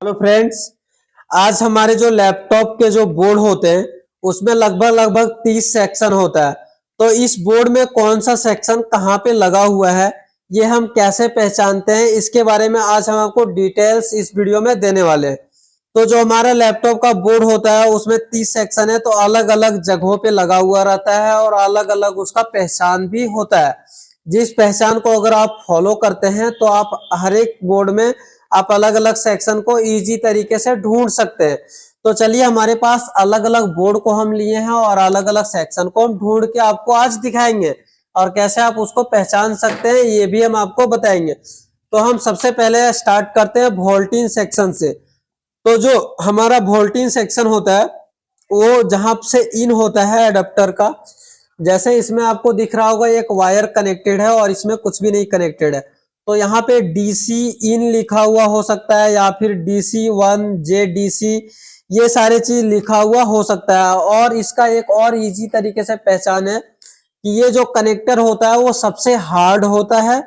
Hello friends. आज हमारे जो लैपटॉप के जो बोर्ड होते हैं उसमें लगभग 30 सेक्शन होता है। तो इस बोर्ड में कौन सा सेक्शन कहाँ पे लगा हुआ है, ये हम कैसे पहचानते हैं, इसके बारे में आज हम आपको डिटेल्स इस वीडियो में देने वाले हैं। तो जो हमारा लैपटॉप का बोर्ड होता है उसमें 30 सेक्शन है, तो अलग अलग जगहों पे लगा हुआ रहता है और अलग अलग उसका पहचान भी होता है। जिस पहचान को अगर आप फॉलो करते हैं तो आप हर एक बोर्ड में आप अलग अलग सेक्शन को इजी तरीके से ढूंढ सकते हैं। तो चलिए, हमारे पास अलग अलग बोर्ड को हम लिए हैं और अलग अलग सेक्शन को हम ढूंढ के आपको आज दिखाएंगे और कैसे आप उसको पहचान सकते हैं ये भी हम आपको बताएंगे। तो हम सबसे पहले स्टार्ट करते हैं वोल्टेज सेक्शन से। तो जो हमारा वोल्टेज सेक्शन होता है वो जहां से इन होता है एडाप्टर का, जैसे इसमें आपको दिख रहा होगा एक वायर कनेक्टेड है और इसमें कुछ भी नहीं कनेक्टेड है। तो यहाँ पे डीसी इन लिखा हुआ हो सकता है या फिर DC1 JDC, ये सारे चीज लिखा हुआ हो सकता है। और इसका एक और इजी तरीके से पहचान है कि ये जो कनेक्टर होता है वो सबसे हार्ड होता है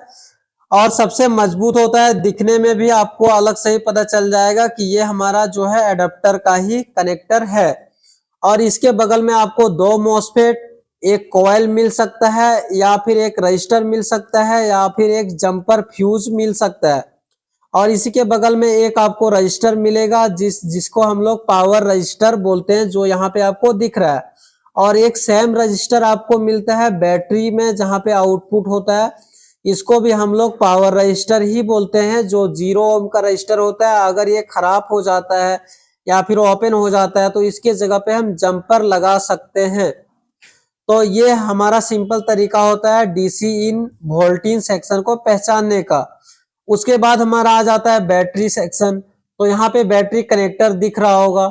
और सबसे मजबूत होता है। दिखने में भी आपको अलग से ही पता चल जाएगा कि ये हमारा जो है एडाप्टर का ही कनेक्टर है। और इसके बगल में आपको दो मॉसफेट, एक कॉइल मिल सकता है या फिर एक रजिस्टर मिल सकता है या फिर एक जंपर फ्यूज मिल सकता है। और इसी के बगल में एक आपको रजिस्टर मिलेगा जिसको हम लोग पावर रजिस्टर बोलते हैं, जो यहाँ पे आपको दिख रहा है। और एक सेम रजिस्टर आपको मिलता है बैटरी में जहाँ पे आउटपुट होता है, इसको भी हम लोग पावर रजिस्टर ही बोलते हैं। जो 0 ओम का रजिस्टर होता है, अगर ये खराब हो जाता है या फिर ओपन हो जाता है तो इसके जगह पे हम जंपर लगा सकते हैं। तो ये हमारा सिंपल तरीका होता है डीसी इन वोल्टेज सेक्शन को पहचानने का। उसके बाद हमारा आ जाता है बैटरी सेक्शन। तो यहाँ पे बैटरी कनेक्टर दिख रहा होगा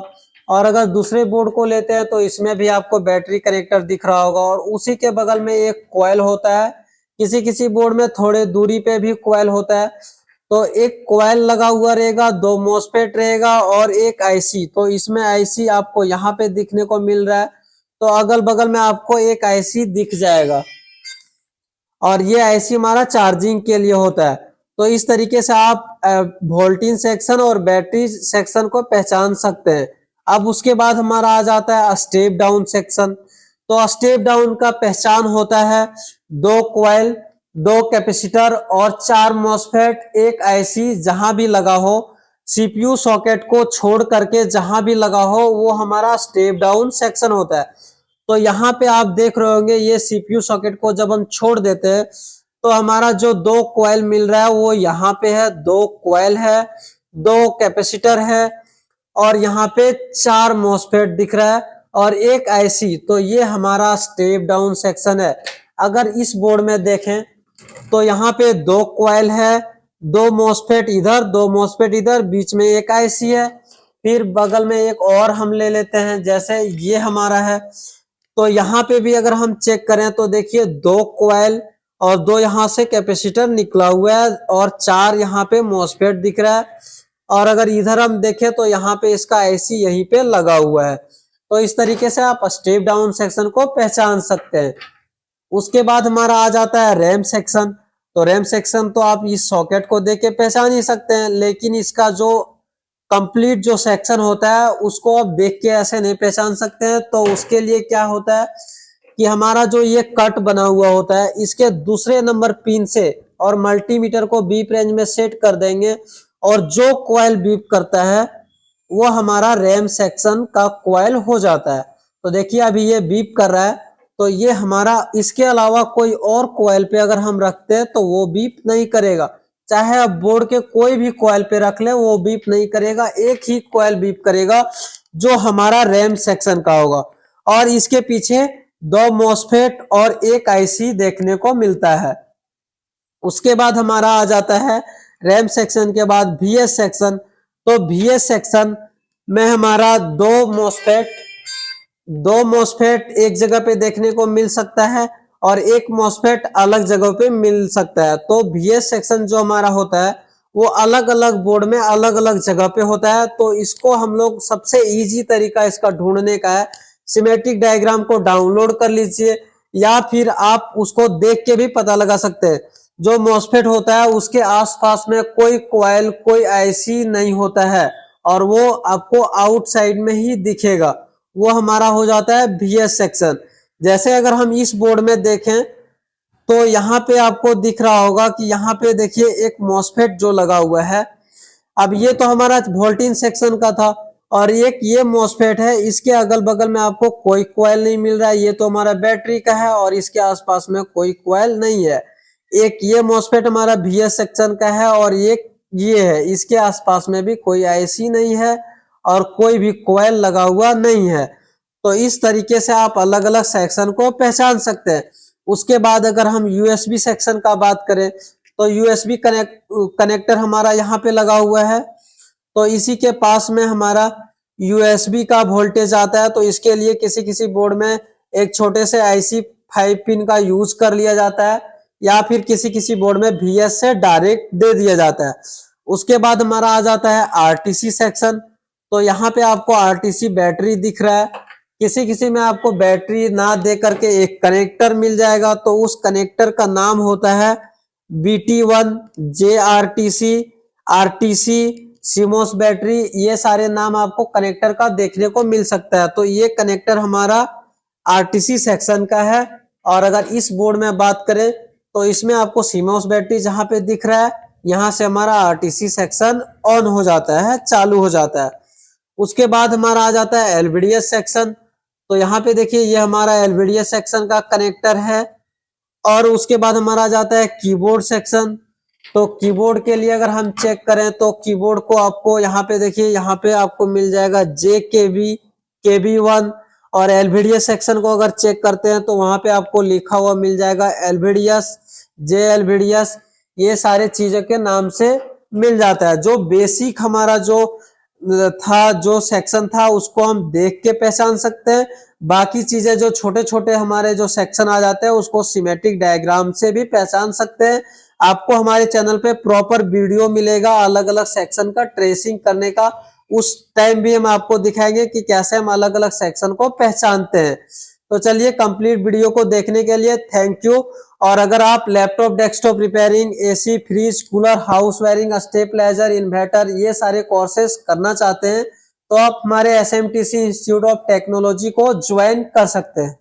और अगर दूसरे बोर्ड को लेते हैं तो इसमें भी आपको बैटरी कनेक्टर दिख रहा होगा और उसी के बगल में एक कॉइल होता है। किसी किसी बोर्ड में थोड़े दूरी पे भी कॉइल होता है। तो एक कॉइल लगा हुआ रहेगा, दो मॉसफेट रहेगा और एक आईसी। तो इसमें आईसी आपको यहाँ पे दिखने को मिल रहा है, तो अगल बगल में आपको एक आईसी दिख जाएगा और ये आईसी हमारा चार्जिंग के लिए होता है। तो इस तरीके से आप वोल्टेज सेक्शन और बैटरी सेक्शन को पहचान सकते हैं। अब उसके बाद हमारा आ जाता है स्टेप डाउन सेक्शन। तो स्टेप डाउन का पहचान होता है दो कॉइल, दो कैपेसिटर और 4 मॉसफेट, एक आईसी जहां भी लगा हो, सीपीयू सॉकेट को छोड़ करके जहां भी लगा हो, वो हमारा स्टेप डाउन सेक्शन होता है। तो यहाँ पे आप देख रहे होंगे ये सीपीयू सॉकेट को जब हम छोड़ देते हैं तो हमारा जो दो कॉइल मिल रहा है वो यहाँ पे है, दो कॉइल है, दो कैपेसिटर है और यहाँ पे 4 मॉसफेट दिख रहा है और एक आईसी। तो ये हमारा स्टेप डाउन सेक्शन है। अगर इस बोर्ड में देखें तो यहाँ पे दो कॉइल है, दो मॉसफेट इधर, दो मॉसफेट इधर, बीच में एक आईसी है। फिर बगल में एक और हम ले लेते हैं, जैसे ये हमारा है। तो यहाँ पे भी अगर हम चेक करें तो देखिए दो कॉइल और दो यहाँ से कैपेसिटर निकला हुआ है और 4 यहाँ पे मॉसफेट दिख रहा है। और अगर इधर हम देखें तो यहाँ पे इसका आईसी यहीं पे लगा हुआ है। तो इस तरीके से आप स्टेप डाउन सेक्शन को पहचान सकते हैं। उसके बाद हमारा आ जाता है रैम सेक्शन। तो रैम सेक्शन तो आप इस सॉकेट को देख के पहचान ही सकते हैं, लेकिन इसका जो कंप्लीट जो सेक्शन होता है उसको आप देख के ऐसे नहीं पहचान सकते हैं। तो उसके लिए क्या होता है कि हमारा जो ये कट बना हुआ होता है इसके दूसरे नंबर पिन से और मल्टीमीटर को बीप रेंज में सेट कर देंगे और जो कॉइल बीप करता है वो हमारा रैम सेक्शन का कॉइल हो जाता है। तो देखिए अभी ये बीप कर रहा है, तो ये हमारा, इसके अलावा कोई और कॉइल पे अगर हम रखते हैं तो वो बीप नहीं करेगा। चाहे आप बोर्ड के कोई भी कॉइल पे रख ले वो बीप नहीं करेगा, एक ही कॉइल बीप करेगा जो हमारा रैम सेक्शन का होगा। और इसके पीछे दो मॉसफेट और एक आईसी देखने को मिलता है। उसके बाद हमारा आ जाता है रैम सेक्शन के बाद VS सेक्शन। तो VS सेक्शन में हमारा दो मॉसफेट एक जगह पे देखने को मिल सकता है और एक मॉसफेट अलग जगह पे मिल सकता है। तो VS सेक्शन जो हमारा होता है वो अलग अलग बोर्ड में अलग अलग जगह पे होता है। तो इसको हम लोग, सबसे इजी तरीका इसका ढूंढने का है, सिमेट्रिक डायग्राम को डाउनलोड कर लीजिए या फिर आप उसको देख के भी पता लगा सकते हैं। जो मॉसफेट होता है उसके आसपास में कोई कॉइल, कोई आईसी नहीं होता है और वो आपको आउटसाइड में ही दिखेगा, वो हमारा हो जाता है VS सेक्शन। जैसे अगर हम इस बोर्ड में देखें तो यहाँ पे आपको दिख रहा होगा कि यहाँ पे देखिए एक मॉसफेट जो लगा हुआ है। अब ये तो हमारा वोल्टेज सेक्शन का था, और एक ये मॉसफेट है, इसके अगल बगल में आपको कोई कॉइल नहीं मिल रहा है, ये तो हमारा बैटरी का है और इसके आसपास में कोई कॉइल नहीं है। एक ये मॉसफेट हमारा VS सेक्शन का है और एक ये है, इसके आसपास में भी कोई IC नहीं है और कोई भी कॉइल लगा हुआ नहीं है। तो इस तरीके से आप अलग अलग सेक्शन को पहचान सकते हैं। उसके बाद अगर हम USB सेक्शन का बात करें तो USB कनेक्टर हमारा यहाँ पे लगा हुआ है, तो इसी के पास में हमारा USB का वोल्टेज आता है। तो इसके लिए किसी किसी बोर्ड में एक छोटे से IC 5 पिन का यूज कर लिया जाता है, या फिर किसी किसी बोर्ड में VS से डायरेक्ट दे दिया जाता है। उसके बाद हमारा आ जाता है RTC सेक्शन। तो यहाँ पे आपको RTC बैटरी दिख रहा है, किसी किसी में आपको बैटरी ना दे करके एक कनेक्टर मिल जाएगा, तो उस कनेक्टर का नाम होता है BT1, JRTC, RTC, CMOS battery. ये सारे नाम आपको कनेक्टर का देखने को मिल सकता है। तो ये कनेक्टर हमारा RTC सेक्शन का है। और अगर इस बोर्ड में बात करें तो इसमें आपको CMOS बैटरी जहां पे दिख रहा है, यहां से हमारा RTC सेक्शन ऑन हो जाता है, चालू हो जाता है। उसके बाद हमारा आ जाता है LVDS सेक्शन। तो यहाँ पे देखिए ये हमारा LVDS सेक्शन का कनेक्टर है। और उसके बाद हमारा आ जाता है कीबोर्ड सेक्शन। तो कीबोर्ड के लिए अगर हम चेक करें तो कीबोर्ड को आपको यहाँ पे देखिए, यहाँ पे आपको मिल जाएगा JKB, KB1। और LVDS सेक्शन को अगर चेक करते हैं तो वहां पे आपको लिखा हुआ मिल जाएगा LVDS, JLVDS। ये सारे चीजों के नाम से मिल जाता है। जो बेसिक हमारा जो था, जो सेक्शन था, उसको हम देख के पहचान सकते हैं। बाकी चीजें जो छोटे छोटे हमारे जो सेक्शन आ जाते हैं उसको सिमेट्रिक डायग्राम से भी पहचान सकते हैं। आपको हमारे चैनल पे प्रॉपर वीडियो मिलेगा अलग अलग सेक्शन का ट्रेसिंग करने का, उस टाइम भी हम आपको दिखाएंगे कि कैसे हम अलग अलग सेक्शन को पहचानते हैं। तो चलिए, कंप्लीट वीडियो को देखने के लिए थैंक यू। और अगर आप laptop desktop repairing, AC, fridge, cooler, house wiring, stabiliser, inverter, ये सारे कोर्सेज करना चाहते हैं तो आप हमारे SMTC इंस्टीट्यूट ऑफ टेक्नोलॉजी को ज्वाइन कर सकते हैं।